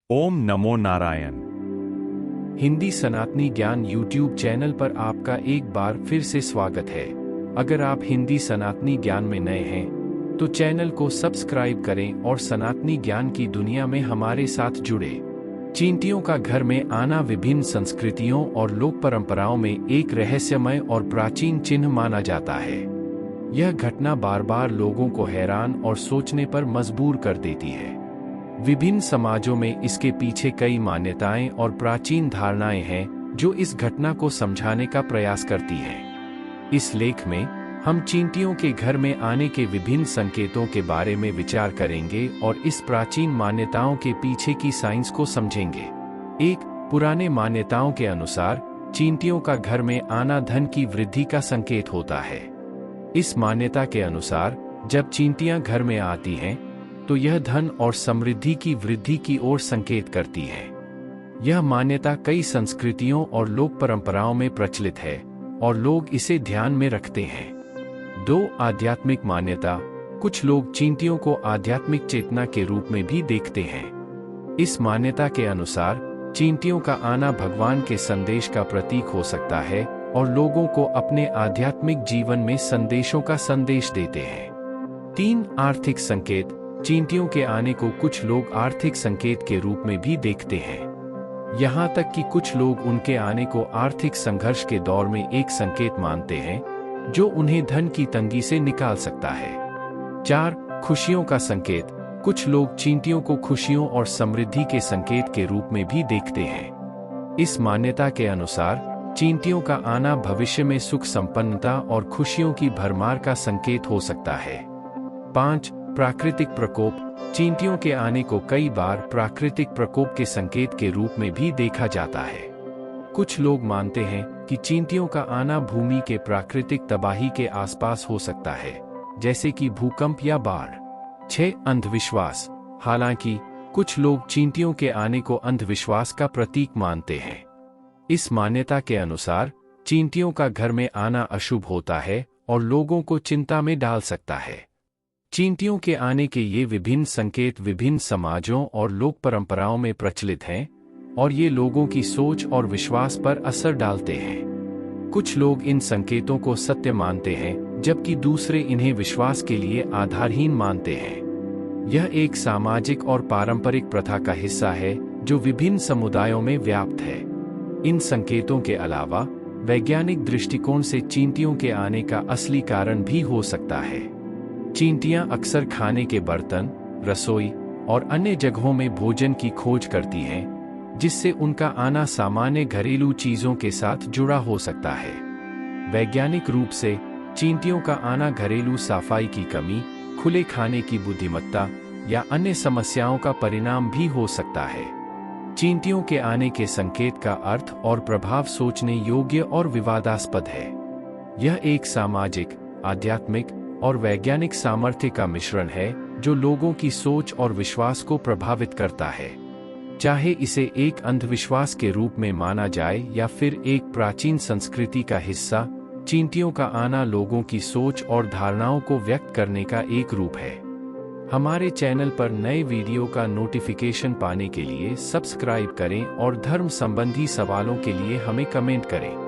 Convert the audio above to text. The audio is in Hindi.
ओम नमो नारायण। हिंदी सनातनी ज्ञान यूट्यूब चैनल पर आपका एक बार फिर से स्वागत है। अगर आप हिंदी सनातनी ज्ञान में नए हैं तो चैनल को सब्सक्राइब करें और सनातनी ज्ञान की दुनिया में हमारे साथ जुड़े। चींटियों का घर में आना विभिन्न संस्कृतियों और लोक परंपराओं में एक रहस्यमय और प्राचीन चिन्ह माना जाता है। यह घटना बार बार लोगों को हैरान और सोचने पर मजबूर कर देती है। विभिन्न समाजों में इसके पीछे कई मान्यताएं और प्राचीन धारणाएं हैं जो इस घटना को समझाने का प्रयास करती हैं। इस लेख में हम चींटियों के घर में आने के विभिन्न संकेतों के बारे में विचार करेंगे और इस प्राचीन मान्यताओं के पीछे की साइंस को समझेंगे। एक पुराने मान्यताओं के अनुसार चींटियों का घर में आना धन की वृद्धि का संकेत होता है। इस मान्यता के अनुसार जब चींटियां घर में आती हैं तो यह धन और समृद्धि की वृद्धि की ओर संकेत करती है। यह मान्यता कई संस्कृतियों और लोक परंपराओं में प्रचलित है और लोग इसे ध्यान में रखते हैं। दो आध्यात्मिक मान्यता। कुछ लोग चींटियों को आध्यात्मिक चेतना के रूप में भी देखते हैं। इस मान्यता के अनुसार चींटियों का आना भगवान के संदेश का प्रतीक हो सकता है और लोगों को अपने आध्यात्मिक जीवन में संदेशों का संदेश देते हैं। तीन आर्थिक संकेत। चींटियों के आने को कुछ लोग आर्थिक संकेत के रूप में भी देखते हैं। यहाँ तक कि कुछ लोग उनके आने को आर्थिक संघर्ष के दौर में एक संकेत मानते हैं जो उन्हें धन की तंगी से निकाल सकता है। चार खुशियों का संकेत। कुछ लोग चींटियों को खुशियों और समृद्धि के संकेत के रूप में भी देखते हैं। इस मान्यता के अनुसार चींटियों का आना भविष्य में सुख संपन्नता और खुशियों की भरमार का संकेत हो सकता है। पांच प्राकृतिक प्रकोप। चींटियों के आने को कई बार प्राकृतिक प्रकोप के संकेत के रूप में भी देखा जाता है। कुछ लोग मानते हैं कि चींटियों का आना भूमि के प्राकृतिक तबाही के आसपास हो सकता है, जैसे कि भूकंप या बाढ़। 6 अंधविश्वास। हालांकि कुछ लोग चींटियों के आने को अंधविश्वास का प्रतीक मानते हैं। इस मान्यता के अनुसार चींटियों का घर में आना अशुभ होता है और लोगों को चिंता में डाल सकता है। चींटियों के आने के ये विभिन्न संकेत विभिन्न समाजों और लोक परंपराओं में प्रचलित हैं और ये लोगों की सोच और विश्वास पर असर डालते हैं। कुछ लोग इन संकेतों को सत्य मानते हैं जबकि दूसरे इन्हें विश्वास के लिए आधारहीन मानते हैं। यह एक सामाजिक और पारंपरिक प्रथा का हिस्सा है जो विभिन्न समुदायों में व्याप्त है। इन संकेतों के अलावा वैज्ञानिक दृष्टिकोण से चींटियों के आने का असली कारण भी हो सकता है। चींटियां अक्सर खाने के बर्तन, रसोई और अन्य जगहों में भोजन की खोज करती हैं, जिससे उनका आना सामान्य घरेलू चीजों के साथ जुड़ा हो सकता है। वैज्ञानिक रूप से चींटियों का आना घरेलू सफाई की कमी, खुले खाने की बुद्धिमत्ता या अन्य समस्याओं का परिणाम भी हो सकता है। चींटियों के आने के संकेत का अर्थ और प्रभाव सोचने योग्य और विवादास्पद है। यह एक सामाजिक, आध्यात्मिक और वैज्ञानिक सामर्थ्य का मिश्रण है जो लोगों की सोच और विश्वास को प्रभावित करता है। चाहे इसे एक अंधविश्वास के रूप में माना जाए या फिर एक प्राचीन संस्कृति का हिस्सा, चींटियों का आना लोगों की सोच और धारणाओं को व्यक्त करने का एक रूप है। हमारे चैनल पर नए वीडियो का नोटिफिकेशन पाने के लिए सब्सक्राइब करें और धर्म संबंधी सवालों के लिए हमें कमेंट करें।